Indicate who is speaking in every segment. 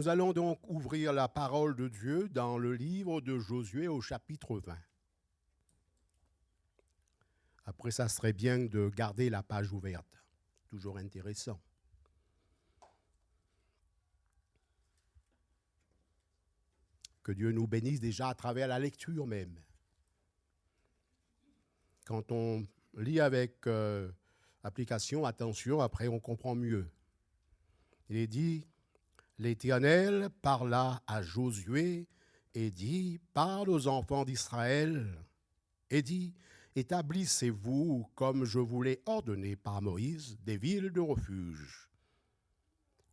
Speaker 1: allons donc ouvrir la parole de Dieu dans le livre de Josué au chapitre 20. Après, ça serait bien de garder la page ouverte. Toujours intéressant. Que Dieu nous bénisse déjà à travers la lecture même. Quand on lit avec application, attention, après on comprend mieux. Il est dit, l'Éternel parla à Josué et dit, parle aux enfants d'Israël et dit, établissez-vous, comme je vous l'ai ordonné par Moïse, des villes de refuge,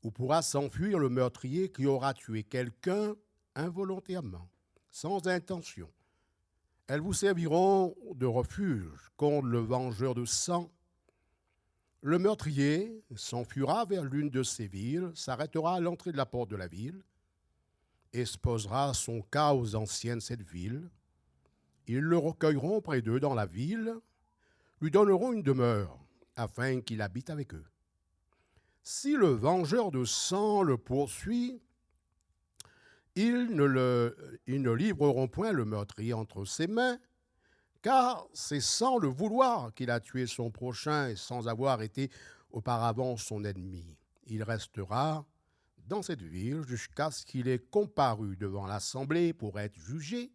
Speaker 1: où pourra s'enfuir le meurtrier qui aura tué quelqu'un involontairement, sans intention. Elles vous serviront de refuge contre le vengeur de sang. Le meurtrier s'enfuira vers l'une de ces villes, s'arrêtera à l'entrée de la porte de la ville, exposera son cas aux anciens de cette ville. Ils le recueilleront près d'eux dans la ville, lui donneront une demeure, afin qu'il habite avec eux. Si le vengeur de sang le poursuit, ils ne livreront point le meurtrier entre ses mains, car c'est sans le vouloir qu'il a tué son prochain et sans avoir été auparavant son ennemi. Il restera dans cette ville jusqu'à ce qu'il ait comparu devant l'assemblée pour être jugé,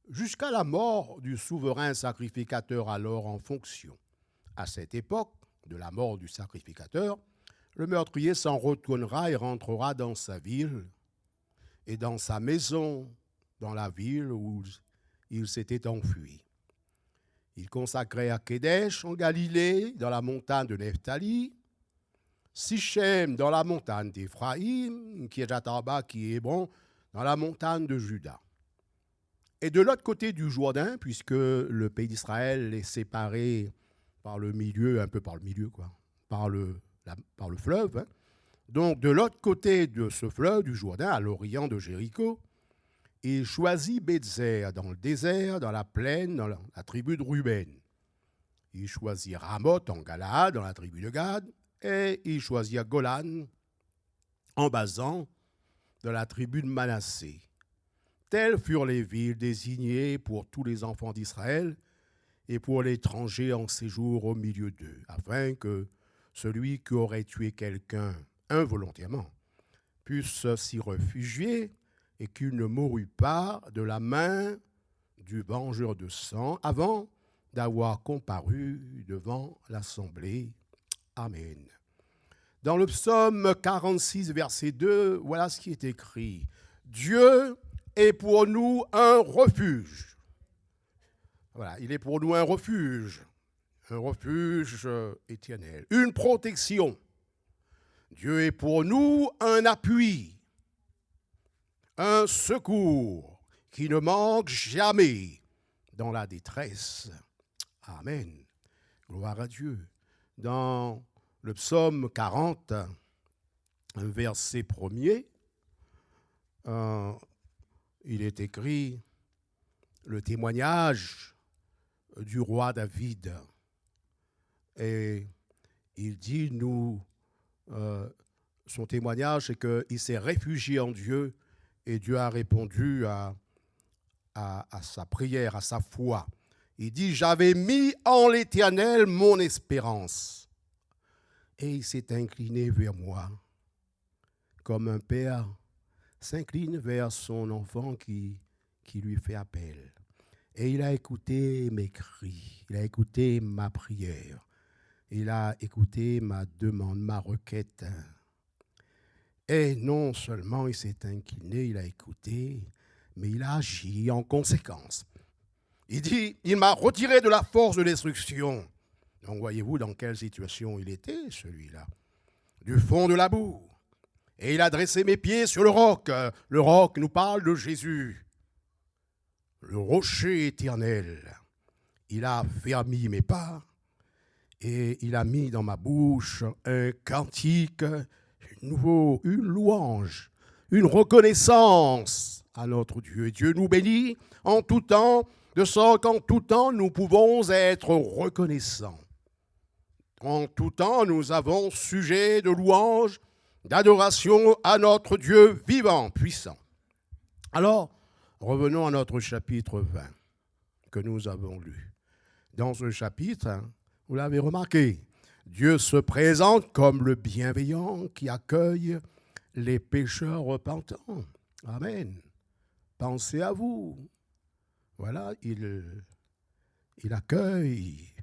Speaker 1: jusqu'à la mort du souverain sacrificateur alors en fonction. À cette époque de la mort du sacrificateur, le meurtrier s'en retournera et rentrera dans sa ville et dans sa maison, dans la ville où il s'était enfui. Il consacrait à Kédesh en Galilée, dans la montagne de Nephtali, Sichem dans la montagne d'Éphraïm, Kirjatharba qui est Hébron, dans la montagne de Juda. Et de l'autre côté du Jourdain, puisque le pays d'Israël est séparé par le milieu, un peu par le milieu, quoi, par le fleuve, hein. Donc, de l'autre côté de ce fleuve, du Jourdain, à l'orient de Jéricho, il choisit Bézer dans le désert, dans la plaine, dans la tribu de Ruben. Il choisit Ramoth en Galaad, dans la tribu de Gad, et il choisit Golan en Basan, dans la tribu de Manassé. Telles furent les villes désignées pour tous les enfants d'Israël et pour l'étranger en séjour au milieu d'eux, afin que celui qui aurait tué quelqu'un involontairement puisse s'y réfugier et qu'il ne mourût pas de la main du vengeur de sang avant d'avoir comparu devant l'assemblée. Amen. Dans le psaume 46, verset 2, voilà ce qui est écrit. Dieu est pour nous un refuge. Voilà, il est pour nous un refuge éternel, une protection. Dieu est pour nous un appui, un secours qui ne manque jamais dans la détresse. Amen. Gloire à Dieu. Dans le psaume 40, verset 1er, il est écrit le témoignage du roi David. Et il dit, son témoignage, c'est qu'il s'est réfugié en Dieu et Dieu a répondu à sa prière, à sa foi. Il dit, j'avais mis en l'Éternel mon espérance. Et il s'est incliné vers moi, comme un père s'incline vers son enfant qui lui fait appel. Et il a écouté mes cris, il a écouté ma prière, il a écouté ma demande, ma requête. Et non seulement il s'est incliné, il a écouté, mais il a agi en conséquence. Il dit, il m'a retiré de la force de destruction. Donc voyez-vous dans quelle situation il était, celui-là. Du fond de la boue. Et il a dressé mes pieds sur le roc. Le roc nous parle de Jésus. Le rocher éternel. Il a fermi mes pas et il a mis dans ma bouche un cantique nouveau, une louange, une reconnaissance à notre Dieu. Et Dieu nous bénit en tout temps, de sorte qu'en tout temps, nous pouvons être reconnaissants. En tout temps, nous avons sujet de louange, d'adoration à notre Dieu vivant, puissant. Alors, revenons à notre chapitre 20 que nous avons lu. Dans ce chapitre, vous l'avez remarqué, Dieu se présente comme le bienveillant qui accueille les pécheurs repentants. Amen. Pensez à vous. Voilà, il accueille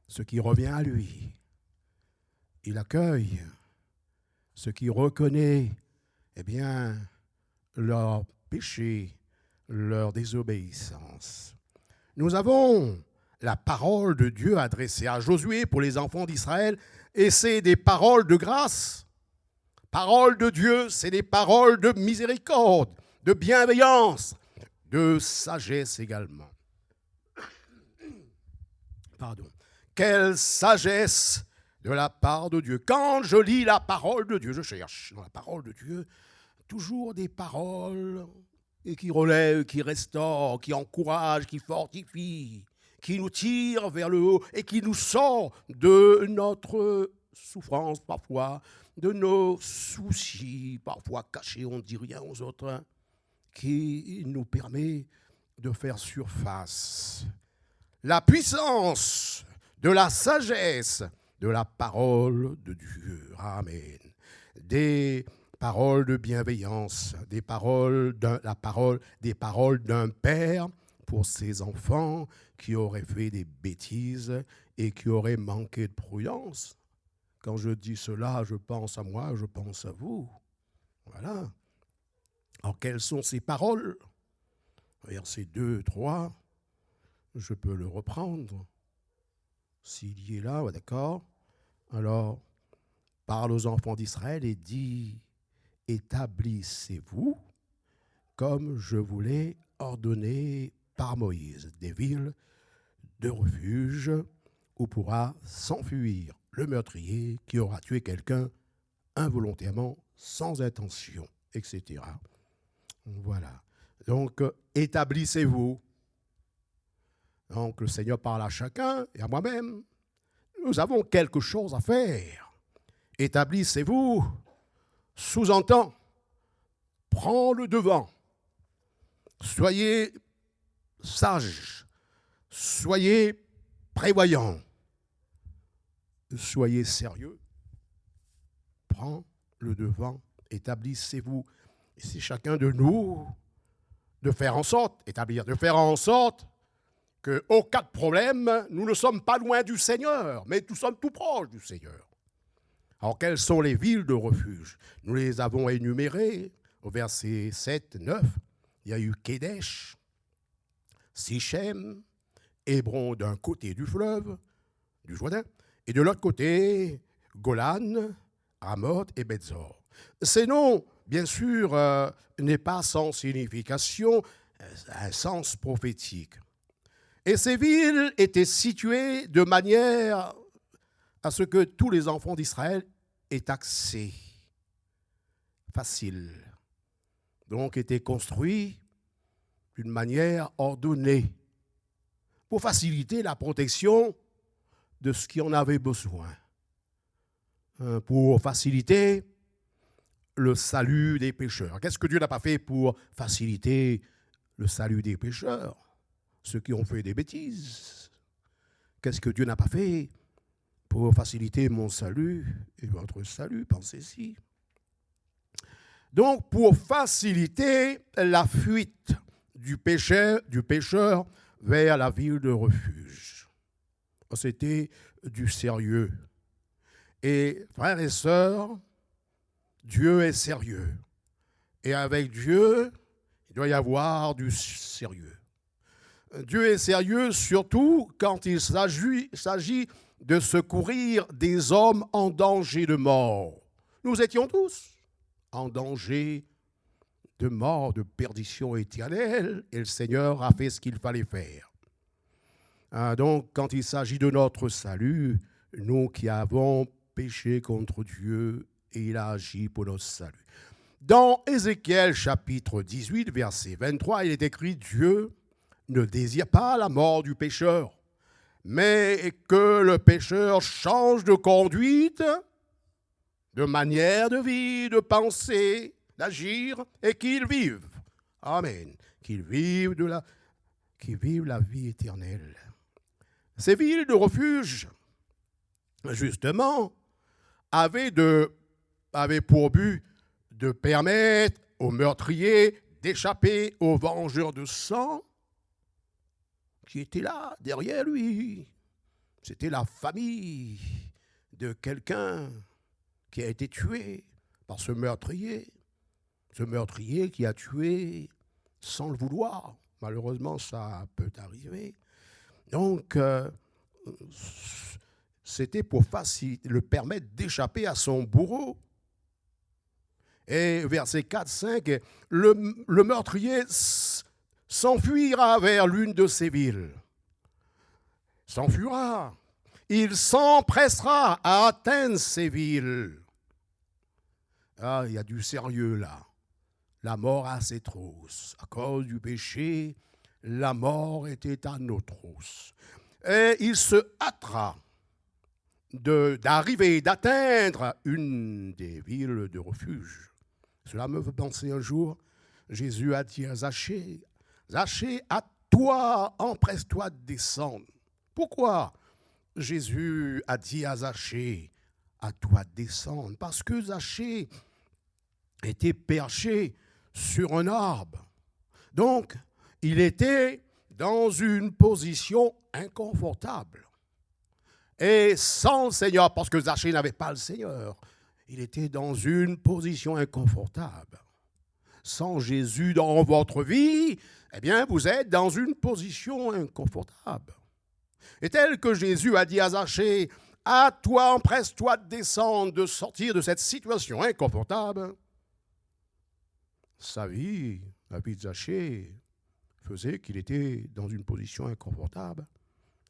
Speaker 1: ce qui revient à lui. Il accueille ce qui reconnaît, eh bien, leur péché, leur désobéissance. Nous avons la parole de Dieu adressée à Josué pour les enfants d'Israël, et c'est des paroles de grâce. Paroles de Dieu, c'est des paroles de miséricorde, de bienveillance, de sagesse également. Pardon. Quelle sagesse de la part de Dieu. Quand je lis la parole de Dieu, je cherche dans la parole de Dieu toujours des paroles qui relèvent, qui restaurent, qui encouragent, qui fortifient, qui nous tirent vers le haut et qui nous sortent de notre souffrance parfois, de nos soucis parfois cachés, on ne dit rien aux autres, hein, qui nous permet de faire surface. La puissance de la sagesse de la parole de Dieu. Amen. Des paroles de bienveillance, des paroles d'un père pour ses enfants qui auraient fait des bêtises et qui auraient manqué de prudence. Quand je dis cela, je pense à moi, je pense à vous. Voilà. Alors, quelles sont ces paroles? Versets 2, 3, je peux le reprendre. S'il y est là, ouais, d'accord. Alors, parle aux enfants d'Israël et dit, établissez-vous comme je vous l'ai ordonné par Moïse, des villes de refuge où pourra s'enfuir le meurtrier qui aura tué quelqu'un involontairement, sans intention, etc. Voilà. Donc, établissez-vous. Donc, le Seigneur parle à chacun et à moi-même. Nous avons quelque chose à faire. Établissez-vous, sous-entend, prends le devant. Soyez sages, soyez prévoyants, soyez sérieux. Prends le devant, établissez-vous. Et c'est chacun de nous de faire en sorte qu'au cas de problème, nous ne sommes pas loin du Seigneur, mais nous sommes tout proches du Seigneur. Alors, quelles sont les villes de refuge? Nous les avons énumérées au verset 7, 9. Il y a eu Kédesh, Sichem, Hébron d'un côté du fleuve, du Jourdain, et de l'autre côté, Golan, Ramoth et Bethzor. Ces noms, bien sûr, n'est pas sans signification, un sens prophétique. Et ces villes étaient situées de manière à ce que tous les enfants d'Israël aient accès facile. Donc, étaient construits d'une manière ordonnée pour faciliter la protection de ce qui en avait besoin, pour faciliter le salut des pécheurs. Qu'est-ce que Dieu n'a pas fait pour faciliter le salut des pécheurs, ceux qui ont fait des bêtises? Qu'est-ce que Dieu n'a pas fait pour faciliter mon salut et votre salut? Pensez-y. Donc, pour faciliter la fuite du pécheur vers la ville de refuge. C'était du sérieux. Et frères et sœurs, Dieu est sérieux. Et avec Dieu, il doit y avoir du sérieux. Dieu est sérieux surtout quand il s'agit de secourir des hommes en danger de mort. Nous étions tous en danger de mort, de perdition éternelle, et le Seigneur a fait ce qu'il fallait faire. Donc, quand il s'agit de notre salut, nous qui avons péché contre Dieu, et il a agi pour notre salut. Dans Ézéchiel chapitre 18, verset 23, il est écrit « Dieu ne désire pas la mort du pécheur, mais que le pécheur change de conduite de manière de vie, de penser, d'agir, et qu'ils vivent. Amen. Qu'ils vivent la vie éternelle. Ces villes de refuge, justement, avaient pour but de permettre aux meurtriers d'échapper aux vengeurs de sang qui étaient là, derrière lui. C'était la famille de quelqu'un qui a été tué par ce meurtrier qui a tué sans le vouloir. Malheureusement, ça peut arriver. Donc, c'était pour le permettre d'échapper à son bourreau. Et verset 4-5, le meurtrier s'enfuira vers l'une de ces villes. S'enfuira. Il s'empressera à atteindre ces villes. Ah, il y a du sérieux là. La mort a ses trousses. À cause du péché, la mort était à nos trousses. Et il se hâtera d'atteindre une des villes de refuge. Cela me fait penser un jour, Jésus a dit à Zachée, Zachée, à toi, empresse-toi de descendre. Pourquoi Jésus a dit à Zachée, à toi de descendre? Parce que Zachée était perché sur un arbre. Donc, il était dans une position inconfortable. Et sans le Seigneur, parce que Zachée n'avait pas le Seigneur, il était dans une position inconfortable. Sans Jésus dans votre vie, eh bien, vous êtes dans une position inconfortable. Et tel que Jésus a dit à Zachée, à toi, empresse-toi de descendre, de sortir de cette situation inconfortable. Sa vie, la vie de Zachée, faisait qu'il était dans une position inconfortable.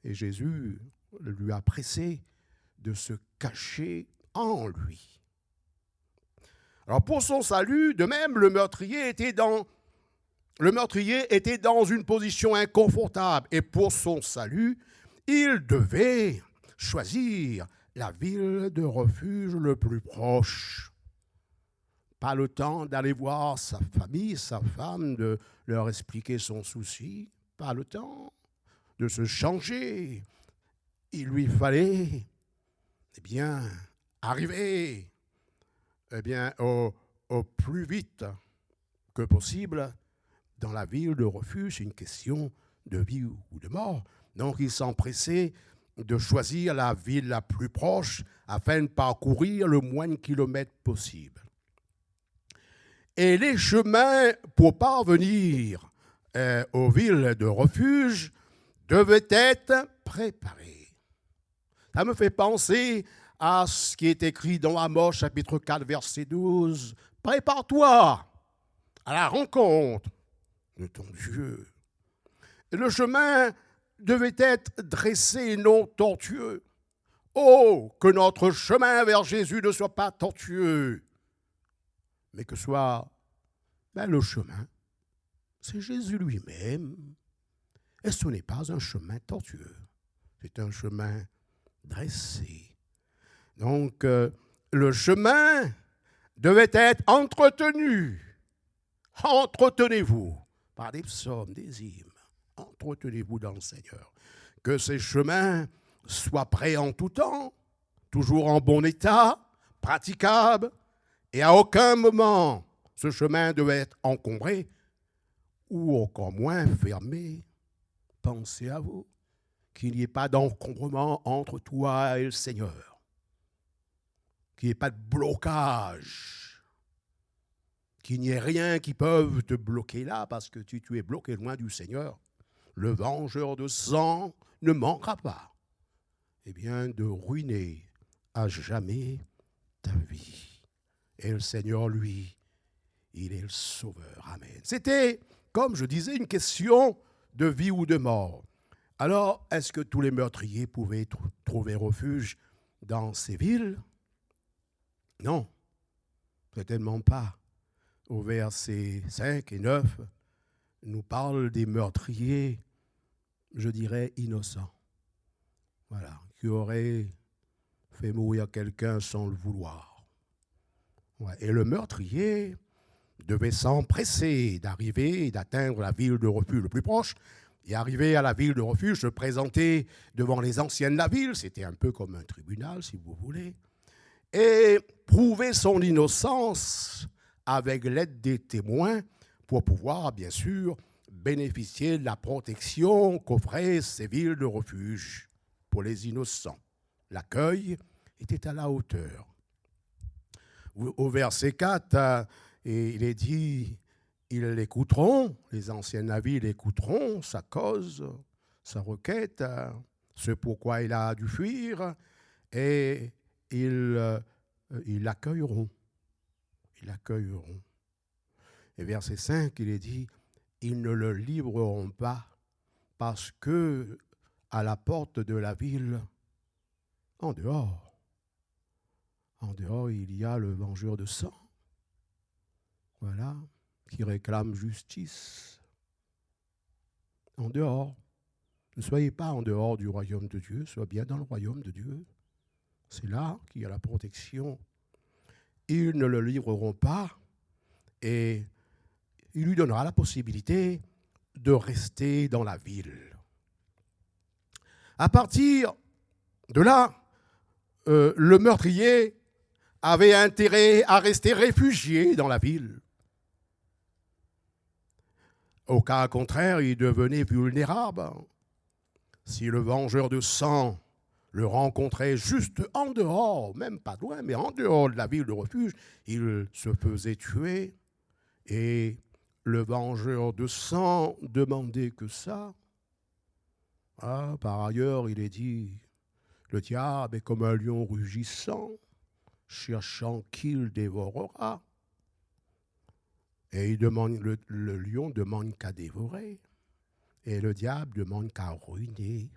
Speaker 1: Et Jésus lui a pressé de se cacher en lui. Alors pour son salut, de même, le meurtrier était dans une position inconfortable. Et pour son salut, il devait choisir la ville de refuge le plus proche. Pas le temps d'aller voir sa famille, sa femme, de leur expliquer son souci. Pas le temps de se changer. Il lui fallait, arriver au plus vite que possible dans la ville de refuge. C'est une question de vie ou de mort. Donc, il s'empressait de choisir la ville la plus proche afin de parcourir le moins de kilomètres possible. Et les chemins pour parvenir aux villes de refuge devaient être préparés. Ça me fait penser à ce qui est écrit dans Amos, chapitre 4, verset 12. « Prépare-toi à la rencontre de ton Dieu. » Le chemin devait être dressé et non tortueux. Oh, que notre chemin vers Jésus ne soit pas tortueux, mais que soit le chemin, c'est Jésus lui-même. Et ce n'est pas un chemin tortueux, c'est un chemin dressé. Donc, le chemin devait être entretenu. Entretenez-vous par des psaumes, des hymnes. Entretenez-vous dans le Seigneur. Que ces chemins soient prêts en tout temps, toujours en bon état, praticables, et à aucun moment ce chemin devait être encombré ou encore moins fermé. Pensez à vous, qu'il n'y ait pas d'encombrement entre toi et le Seigneur, qu'il n'y ait pas de blocage, qu'il n'y ait rien qui peut te bloquer là parce que tu es bloqué loin du Seigneur. Le vengeur de sang ne manquera pas de ruiner à jamais ta vie. Et le Seigneur, lui, il est le sauveur. Amen. C'était, comme je disais, une question de vie ou de mort. Alors, est-ce que tous les meurtriers pouvaient trouver refuge dans ces villes? Non, certainement pas. Au verset 5 et 9, nous parle des meurtriers, je dirais, innocents. Voilà, qui auraient fait mourir quelqu'un sans le vouloir. Ouais, et le meurtrier devait s'empresser d'arriver et d'atteindre la ville de refuge le plus proche. Et arrivé à la ville de refuge, se présenter devant les anciens de la ville, c'était un peu comme un tribunal, si vous voulez, et prouver son innocence avec l'aide des témoins pour pouvoir, bien sûr, bénéficier de la protection qu'offraient ces villes de refuge pour les innocents. L'accueil était à la hauteur. Au verset 4, il est dit, ils l'écouteront, les anciens navires l'écouteront, sa cause, sa requête, ce pourquoi il a dû fuir, et ils l'accueilleront. Ils l'accueilleront. Et verset 5, il est dit, ils ne le livreront pas parce que à la porte de la ville, en dehors, il y a le vengeur de sang, voilà, qui réclame justice. En dehors. Ne soyez pas en dehors du royaume de Dieu, soyez bien dans le royaume de Dieu. C'est là qu'il y a la protection. Ils ne le livreront pas et il lui donnera la possibilité de rester dans la ville. À partir de là, le meurtrier avait intérêt à rester réfugié dans la ville. Au cas contraire, il devenait vulnérable. Si le vengeur de sang le rencontrait juste en dehors, même pas loin, mais en dehors de la ville de refuge, il se faisait tuer. Et le vengeur de sang demandait que ça. Ah, par ailleurs, il est dit, le diable est comme un lion rugissant, cherchant qui le dévorera. Et le lion demande qu'à dévorer. Et le diable demande qu'à ruiner.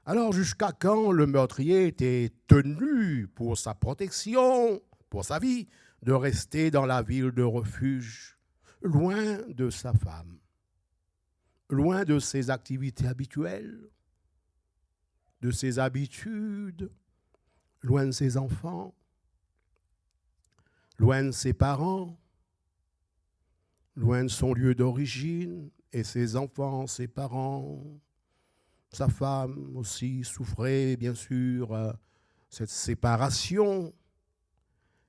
Speaker 1: Alors jusqu'à quand le meurtrier était tenu pour sa protection, pour sa vie, de rester dans la ville de refuge, loin de sa femme, loin de ses activités habituelles, de ses habitudes, loin de ses enfants, loin de ses parents, loin de son lieu d'origine et ses enfants, ses parents. Sa femme aussi souffrait, bien sûr, cette séparation.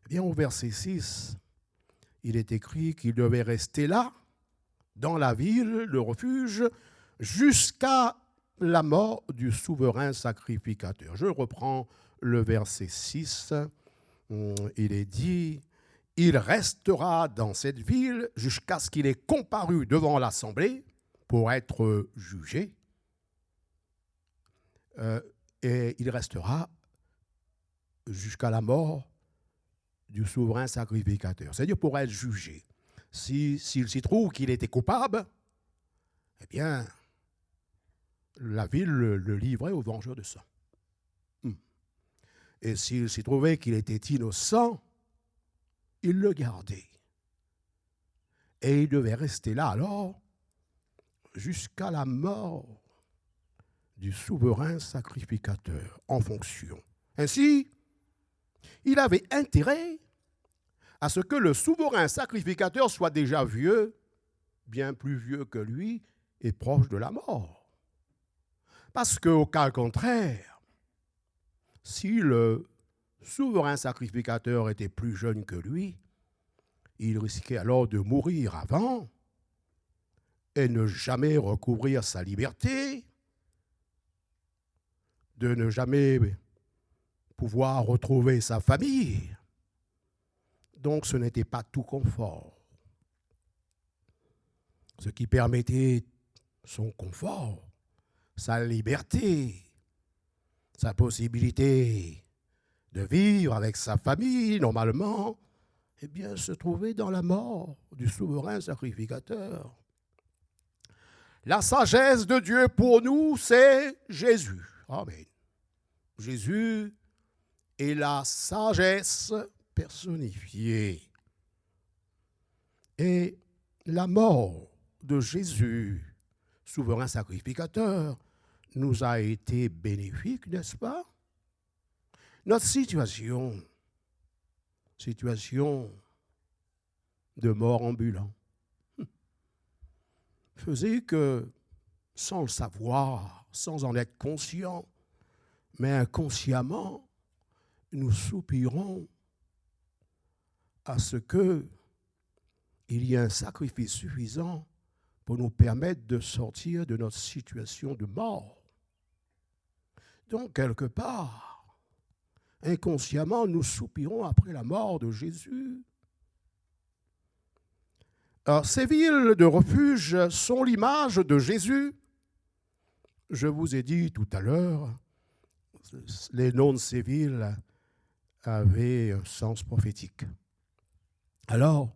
Speaker 1: Eh bien, au verset 6, il est écrit qu'il devait rester là, dans la ville, le refuge, jusqu'à la mort du souverain sacrificateur. Je reprends le verset 6. Il est dit, il restera dans cette ville jusqu'à ce qu'il ait comparu devant l'assemblée pour être jugé. Et il restera jusqu'à la mort du souverain sacrificateur, c'est-à-dire pour être jugé. S'il s'y trouve qu'il était coupable, eh bien, la ville le livrait au vengeur de sang. Et s'il s'y trouvait qu'il était innocent, il le gardait. Et il devait rester là alors jusqu'à la mort du souverain sacrificateur en fonction. Ainsi, il avait intérêt à ce que le souverain sacrificateur soit déjà vieux, bien plus vieux que lui, et proche de la mort. Parce qu'au cas contraire, si le souverain sacrificateur était plus jeune que lui, il risquait alors de mourir avant et ne jamais recouvrir sa liberté, de ne jamais pouvoir retrouver sa famille. Donc ce n'était pas tout confort. Ce qui permettait son confort, sa liberté, sa possibilité de vivre avec sa famille normalement, eh bien, se trouvait dans la mort du souverain sacrificateur. La sagesse de Dieu pour nous, c'est Jésus. Amen. Jésus est la sagesse personnifiée. Et la mort de Jésus, souverain sacrificateur, nous a été bénéfique, n'est-ce pas? Notre situation situation de mort ambulant, faisait que, sans le savoir, sans en être conscient, mais inconsciemment, nous soupirons à ce que il y ait un sacrifice suffisant pour nous permettre de sortir de notre situation de mort. Donc, quelque part, inconsciemment, nous soupirons après la mort de Jésus. Alors, ces villes de refuge sont l'image de Jésus. Je vous ai dit tout à l'heure, les noms de ces villes avaient un sens prophétique. Alors,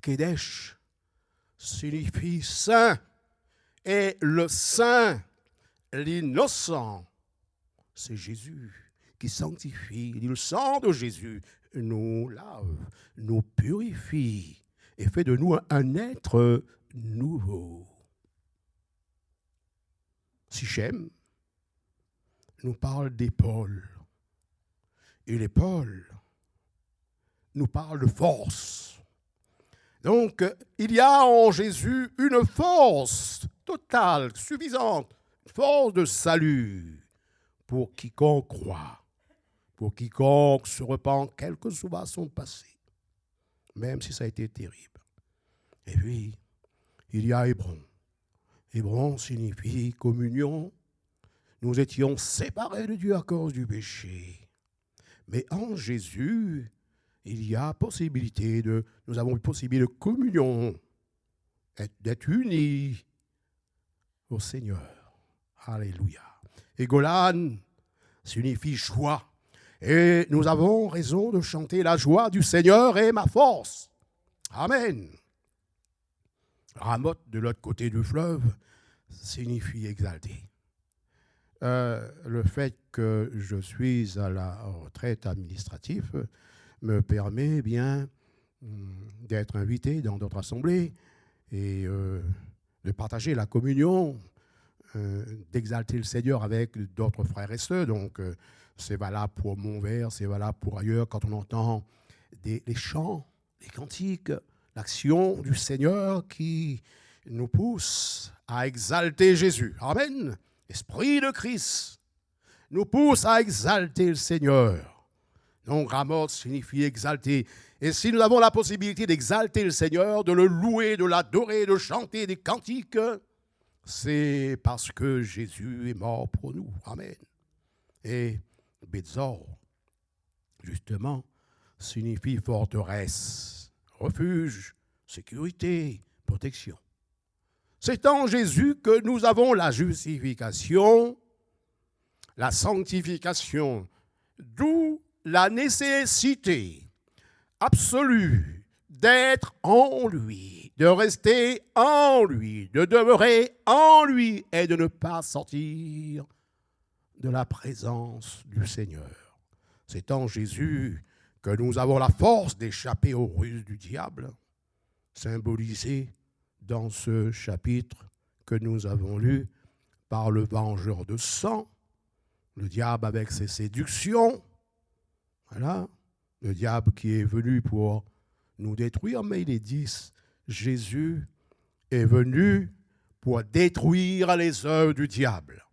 Speaker 1: Kedesh signifie saint, et le saint, l'innocent, c'est Jésus qui sanctifie. Le sang de Jésus nous lave, nous purifie et fait de nous un être nouveau. Sichem nous parle d'épaule. Et l'épaule nous parle de force. Donc, il y a en Jésus une force totale, suffisante, une force de salut pour quiconque croit, pour quiconque se repent, quel que soit son passé, même si ça a été terrible. Et puis, il y a Hébron. Hébron signifie communion. Nous étions séparés de Dieu à cause du péché. Mais en Jésus, il y a possibilité nous avons une possibilité de communion, d'être unis au Seigneur. Alléluia. Et Golan signifie joie. Et nous avons raison de chanter la joie du Seigneur est ma force. Amen. Ramoth, de l'autre côté du fleuve, signifie exalté. Le fait que je suis à la retraite administrative me permet bien d'être invité dans d'autres assemblées et de partager la communion, d'exalter le Seigneur avec d'autres frères et sœurs. Donc, c'est valable pour Montvert, c'est valable pour ailleurs. Quand on entend les chants, les cantiques, l'action du Seigneur qui nous pousse à exalter Jésus. Amen. L'Esprit de Christ nous pousse à exalter le Seigneur. Donc, Ramoth signifie exalter. Et si nous avons la possibilité d'exalter le Seigneur, de le louer, de l'adorer, de chanter des cantiques, c'est parce que Jésus est mort pour nous. Amen. Et Bétzor, justement, signifie forteresse, refuge, sécurité, protection. C'est en Jésus que nous avons la justification, la sanctification, d'où la nécessité absolue d'être en lui, de rester en lui, de demeurer en lui et de ne pas sortir de la présence du Seigneur. C'est en Jésus que nous avons la force d'échapper aux ruses du diable, symbolisé dans ce chapitre que nous avons lu par le vengeur de sang, le diable avec ses séductions. Voilà, le diable qui est venu pour nous détruire, mais il est dit, Jésus est venu pour détruire les œuvres du diable,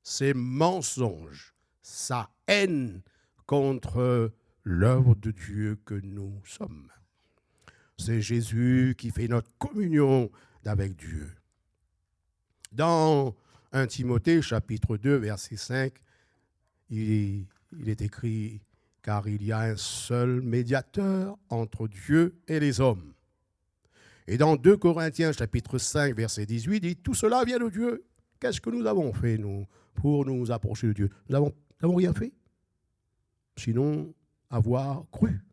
Speaker 1: ses mensonges, sa haine contre l'œuvre de Dieu que nous sommes. C'est Jésus qui fait notre communion avec Dieu. Dans 1 Timothée, chapitre 2, verset 5, il est écrit « Car il y a un seul médiateur entre Dieu et les hommes. » Et dans 2 Corinthiens, chapitre 5, verset 18, il dit « Tout cela vient de Dieu. » Qu'est-ce que nous avons fait, nous, pour nous approcher de Dieu? Nous n'avons rien fait. Sinon, avoir cru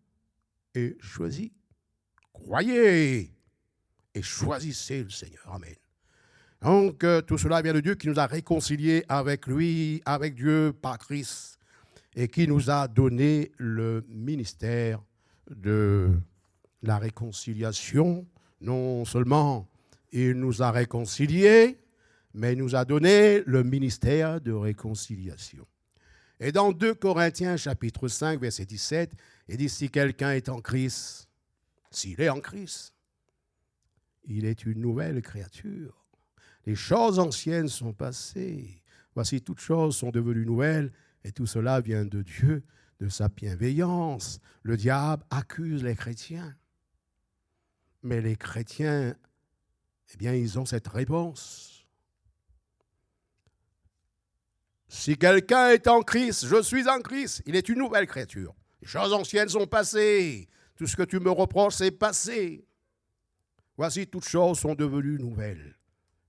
Speaker 1: et choisi. Croyez et choisissez le Seigneur. Amen. Donc, tout cela vient de Dieu qui nous a réconciliés avec lui, avec Dieu, par Christ, et qui nous a donné le ministère de la réconciliation. Non seulement il nous a réconciliés, mais il nous a donné le ministère de réconciliation. Et dans 2 Corinthiens, chapitre 5, verset 17, Il dit, si quelqu'un est en Christ, s'il est en Christ, il est une nouvelle créature. Les choses anciennes sont passées. Voici, toutes choses sont devenues nouvelles, et tout cela vient de Dieu, de sa bienveillance. Le diable accuse les chrétiens. Mais les chrétiens, eh bien, ils ont cette réponse. Si quelqu'un est en Christ, je suis en Christ, il est une nouvelle créature. Les choses anciennes sont passées. Tout ce que tu me reproches, c'est passé. Voici, toutes choses sont devenues nouvelles.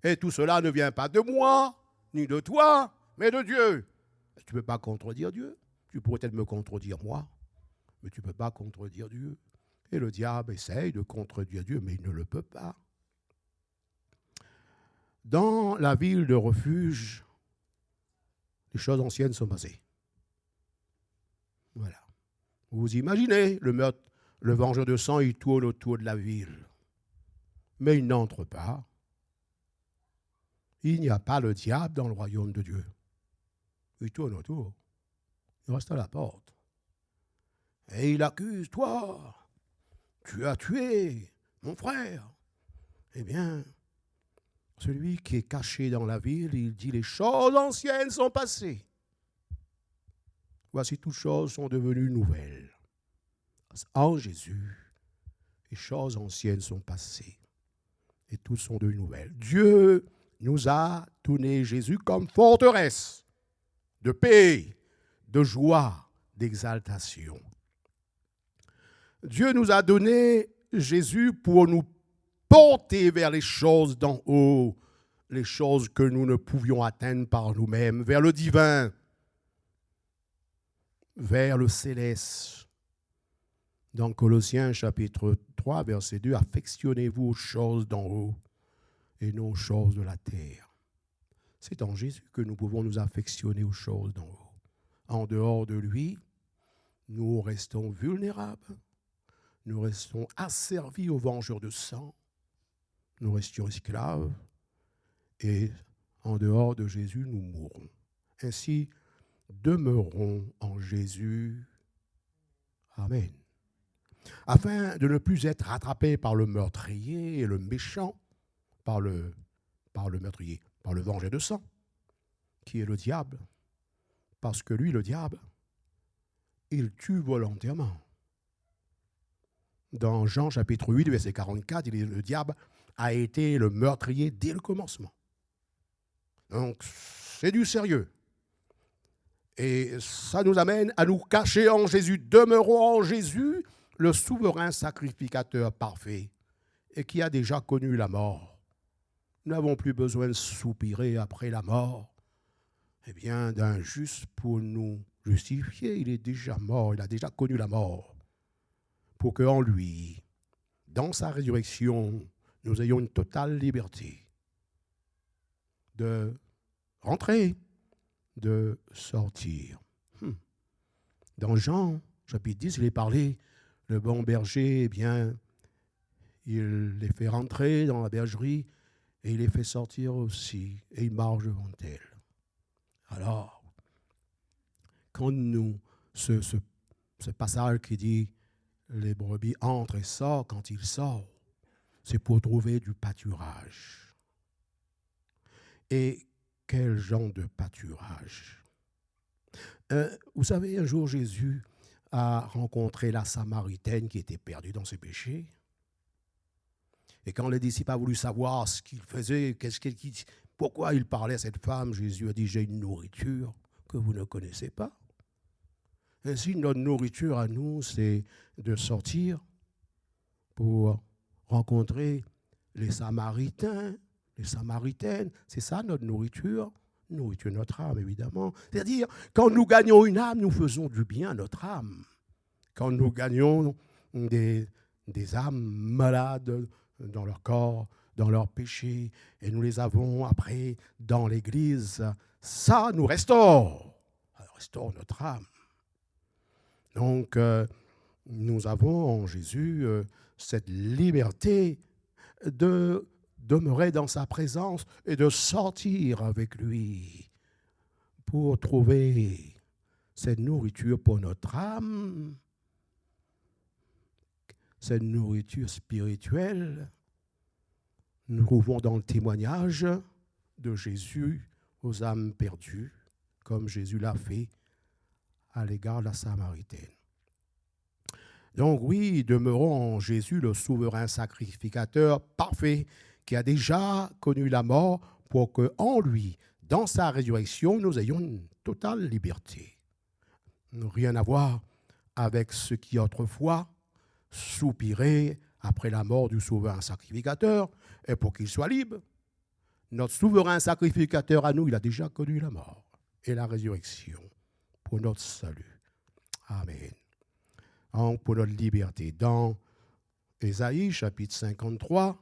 Speaker 1: Et tout cela ne vient pas de moi, ni de toi, mais de Dieu. Tu ne peux pas contredire Dieu. Tu pourrais peut-être me contredire moi, mais tu ne peux pas contredire Dieu. Et le diable essaye de contredire Dieu, mais il ne le peut pas. Dans la ville de refuge, les choses anciennes sont passées. Voilà. Vous imaginez, le meurtre, le vengeur de sang, il tourne autour de la ville. Mais il n'entre pas. Il n'y a pas le diable dans le royaume de Dieu. Il tourne autour. Il reste à la porte. Et il accuse, toi, tu as tué mon frère. Eh bien, celui qui est caché dans la ville, il dit, les choses anciennes sont passées. Voici, toutes choses sont devenues nouvelles. En Jésus, les choses anciennes sont passées. Et toutes sont devenues nouvelles. Dieu nous a donné Jésus comme forteresse de paix, de joie, d'exaltation. Dieu nous a donné Jésus pour nous porter vers les choses d'en haut, les choses que nous ne pouvions atteindre par nous-mêmes, vers le divin, vers le céleste. Dans Colossiens chapitre 3, verset 2, affectionnez-vous aux choses d'en haut et non aux choses de la terre. C'est en Jésus que nous pouvons nous affectionner aux choses d'en haut. En dehors de lui, nous restons vulnérables, nous restons asservis aux vengeurs de sang, nous restions esclaves, et en dehors de Jésus, nous mourrons. Ainsi, demeurons en Jésus. Amen. Afin de ne plus être rattrapés par le meurtrier et le méchant, par le meurtrier, par le vengeur de sang, qui est le diable. Parce que lui, le diable, il tue volontairement. Dans Jean chapitre 8, verset 44, il dit, le diable a été le meurtrier dès le commencement. Donc, c'est du sérieux. Et ça nous amène à nous cacher en Jésus. Demeurons en Jésus, le souverain sacrificateur parfait, et qui a déjà connu la mort. Nous n'avons plus besoin de soupirer après la mort. Eh bien, d'un juste pour nous justifier, il est déjà mort, il a déjà connu la mort. Pour qu'en lui, dans sa résurrection, nous ayons une totale liberté de rentrer, de sortir. Dans Jean, chapitre 10, il est parlé, le bon berger, eh bien, il les fait rentrer dans la bergerie et il les fait sortir aussi, et il marche devant elle. Alors, quand nous, ce passage qui dit les brebis entrent et sortent, quand ils sortent, c'est pour trouver du pâturage. Et quel genre de pâturage? Vous savez, un jour, Jésus a rencontré la Samaritaine qui était perdue dans ses péchés. Et quand les disciples ont voulu savoir ce qu'il faisait, pourquoi il parlait à cette femme, Jésus a dit, j'ai une nourriture que vous ne connaissez pas. Ainsi, notre nourriture à nous, c'est de sortir pour rencontrer les Samaritains, les Samaritaines. C'est ça notre nourriture de notre âme, évidemment. C'est-à-dire, quand nous gagnons une âme, nous faisons du bien à notre âme. Quand nous gagnons des âmes malades dans leur corps, dans leurs péchés, et nous les avons après dans l'Église, ça nous restaure. Ça restaure notre âme. Donc, nous avons en Jésus cette liberté de demeurer dans sa présence et de sortir avec lui pour trouver cette nourriture pour notre âme cette nourriture spirituelle, nous trouvons dans le témoignage de Jésus aux âmes perdues, comme Jésus l'a fait à l'égard de la Samaritaine. Donc oui, demeurons en Jésus le souverain sacrificateur parfait qui a déjà connu la mort pour que en lui, dans sa résurrection, nous ayons une totale liberté. Rien à voir avec ce qui autrefois soupirait après la mort du souverain sacrificateur et pour qu'il soit libre. Notre souverain sacrificateur à nous, il a déjà connu la mort et la résurrection pour notre salut. Amen. Pour notre liberté. Dans Ésaïe, chapitre 53,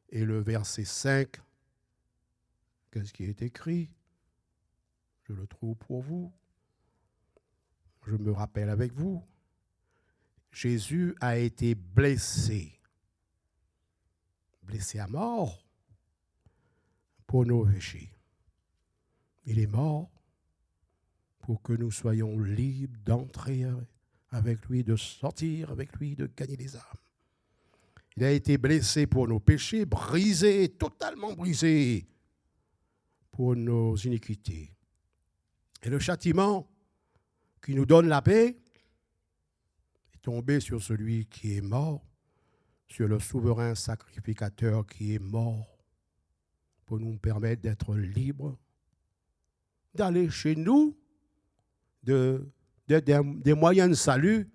Speaker 1: et le verset 5, qu'est-ce qui est écrit? Je le trouve pour vous. Je me rappelle avec vous. Jésus a été blessé. Blessé à mort pour nos péchés. Il est mort pour que nous soyons libres d'entrer avec lui, de sortir avec lui, de gagner les âmes. Il a été blessé pour nos péchés, brisé, totalement brisé pour nos iniquités. Et le châtiment qui nous donne la paix est tombé sur celui qui est mort, sur le souverain sacrificateur qui est mort, pour nous permettre d'être libres, d'aller chez nous, des moyens de salut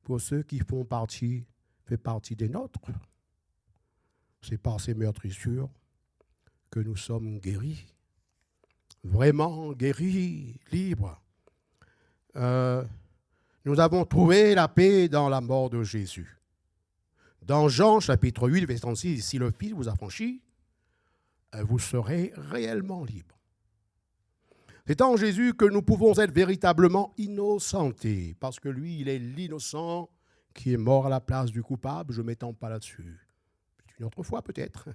Speaker 1: pour ceux qui font partie des nôtres. C'est par ces meurtrissures que nous sommes guéris, vraiment guéris, libres. Nous avons trouvé la paix dans la mort de Jésus. Dans Jean, chapitre 8, verset 36, « Si le Fils vous affranchit, vous serez réellement libres. » C'est en Jésus que nous pouvons être véritablement innocentés, parce que lui, il est l'innocent qui est mort à la place du coupable. Je ne m'étends pas là-dessus. Une autre fois peut-être.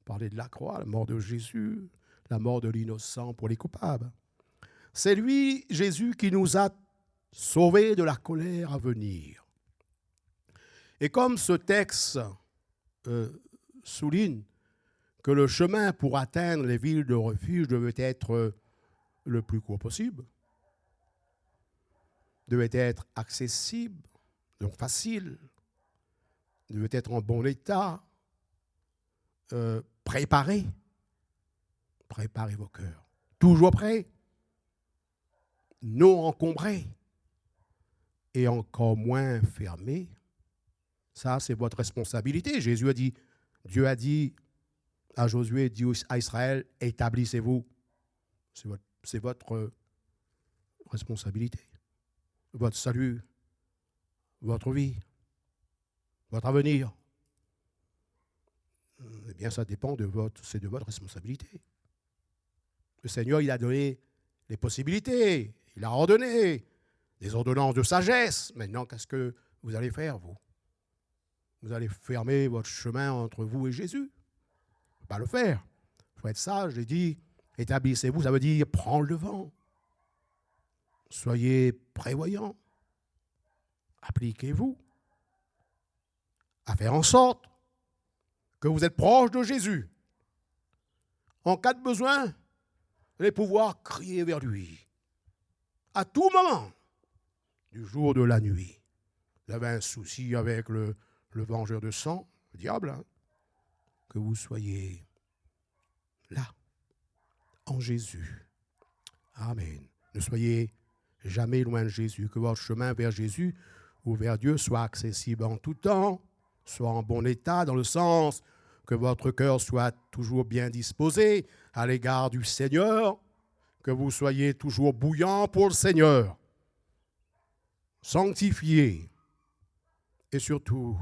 Speaker 1: Parler de la croix, la mort de Jésus, la mort de l'innocent pour les coupables. C'est lui, Jésus, qui nous a sauvés de la colère à venir. Et comme ce texte souligne que le chemin pour atteindre les villes de refuge devait être le plus court possible, devait être accessible, donc facile, devait être en bon état, préparez vos cœurs, toujours prêts, non encombrés et encore moins fermés. Ça, c'est votre responsabilité. Jésus a dit, Dieu a dit à Josué, dit à Israël, établissez-vous. C'est votre responsabilité. Votre salut, votre vie, votre avenir. Eh bien, ça dépend c'est de votre responsabilité. Le Seigneur, il a donné les possibilités, il a ordonné des ordonnances de sagesse. Maintenant, qu'est-ce que vous allez faire, vous? Vous allez fermer votre chemin entre vous et Jésus? Il ne faut pas le faire. Il faut être sage. J'ai dit, établissez-vous, ça veut dire prendre le vent. Soyez prévoyants. Appliquez-vous à faire en sorte que vous êtes proche de Jésus. En cas de besoin, vous allez pouvoir crier vers lui. À tout moment, du jour, de la nuit. Vous avez un souci avec le vengeur de sang, le diable, hein, que vous soyez là, en Jésus. Amen. Ne soyez jamais loin de Jésus, que votre chemin vers Jésus ou vers Dieu soit accessible en tout temps, soit en bon état, dans le sens que votre cœur soit toujours bien disposé à l'égard du Seigneur, que vous soyez toujours bouillant pour le Seigneur, sanctifié, et surtout,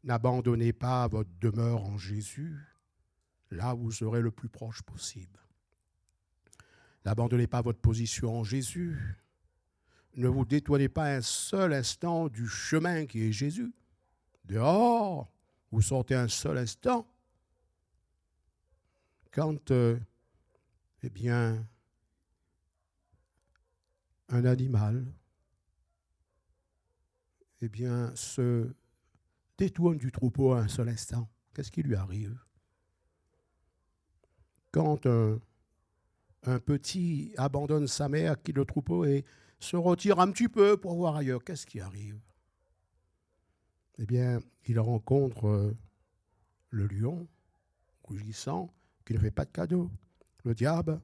Speaker 1: n'abandonnez pas votre demeure en Jésus, là où vous serez le plus proche possible. N'abandonnez pas votre position en Jésus. Ne vous détournez pas un seul instant du chemin qui est Jésus. Dehors, vous sortez un seul instant. Quand, eh bien, un animal, eh bien, se détourne du troupeau un seul instant, qu'est-ce qui lui arrive? Quand un petit abandonne sa mère, quitte le troupeau et se retire un petit peu pour voir ailleurs, qu'est-ce qui arrive? Eh bien, il rencontre le lion, rugissant, qui ne fait pas de cadeau. Le diable,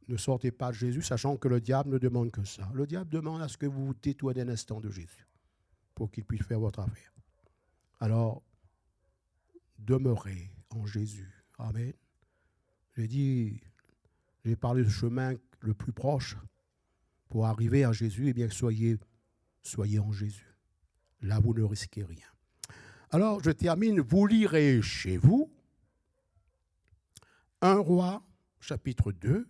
Speaker 1: ne sortez pas de Jésus, sachant que le diable ne demande que ça. Le diable demande à ce que vous vous détourniez un instant de Jésus, pour qu'il puisse faire votre affaire. Alors, demeurez en Jésus. Amen. J'ai parlé du chemin le plus proche pour arriver à Jésus. Eh bien, soyez en Jésus. Là, vous ne risquez rien. Alors, je termine. Vous lirez chez vous 1 Roi, chapitre 2,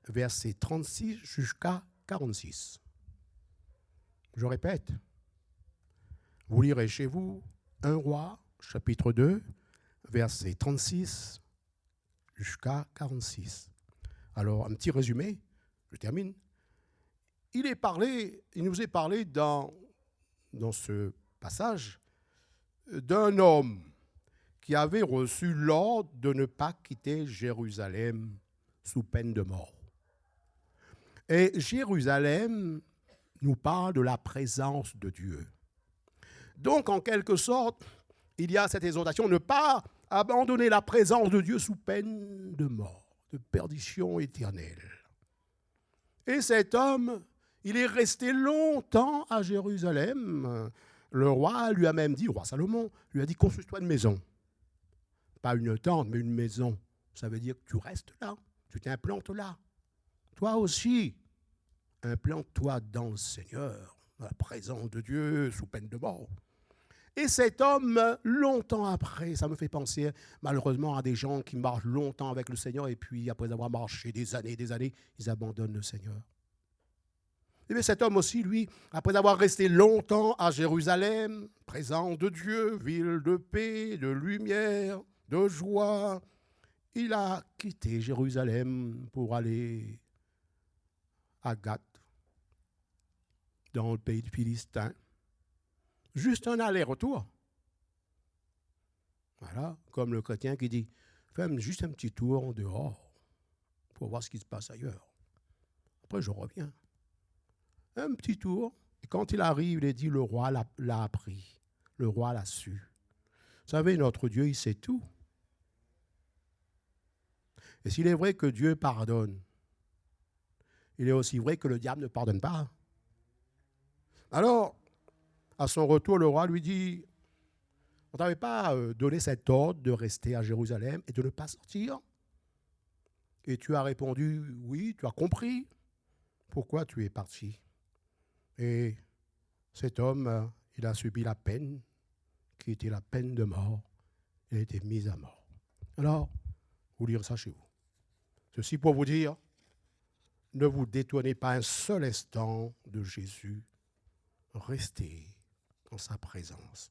Speaker 1: versets 36 jusqu'à 46. Je répète. Vous lirez chez vous 1 Roi, chapitre 2, versets 36 jusqu'à 46. Alors, un petit résumé, je termine. Il nous est parlé dans ce passage d'un homme qui avait reçu l'ordre de ne pas quitter Jérusalem sous peine de mort. Et Jérusalem nous parle de la présence de Dieu. Donc, en quelque sorte, il y a cette exhortation, ne pas abandonner la présence de Dieu sous peine de mort, de perdition éternelle. Et cet homme, il est resté longtemps à Jérusalem. Le roi lui a même dit, le roi Salomon, lui a dit, construis-toi une maison. Pas une tente, mais une maison. Ça veut dire que tu restes là, tu t'implantes là. Toi aussi, implante-toi dans le Seigneur, dans la présence de Dieu, sous peine de mort. Et cet homme, longtemps après, ça me fait penser malheureusement à des gens qui marchent longtemps avec le Seigneur et puis après avoir marché des années, ils abandonnent le Seigneur. Et bien cet homme aussi, lui, après avoir resté longtemps à Jérusalem, présence de Dieu, ville de paix, de lumière, de joie, il a quitté Jérusalem pour aller à Gath, dans le pays de Philistin. Juste un aller-retour. Voilà, comme le chrétien qui dit, fais juste un petit tour en dehors pour voir ce qui se passe ailleurs. Après, je reviens. Un petit tour. Et quand il arrive, il est dit, le roi l'a appris. Le roi l'a su. Vous savez, notre Dieu, il sait tout. Et s'il est vrai que Dieu pardonne, il est aussi vrai que le diable ne pardonne pas. Alors, à son retour, le roi lui dit, on ne t'avait pas donné cet ordre de rester à Jérusalem et de ne pas sortir? Et tu as répondu, oui, tu as compris pourquoi tu es parti. Et cet homme, il a subi la peine, qui était la peine de mort. Il a été mis à mort. Alors, vous lirez ça chez vous. Ceci pour vous dire, ne vous détournez pas un seul instant de Jésus. Restez en sa présence.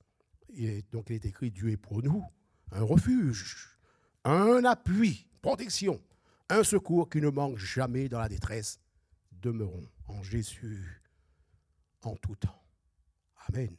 Speaker 1: Donc il est écrit, Dieu est pour nous un refuge, un appui, protection, un secours qui ne manque jamais dans la détresse. Demeurons en Jésus en tout temps. Amen.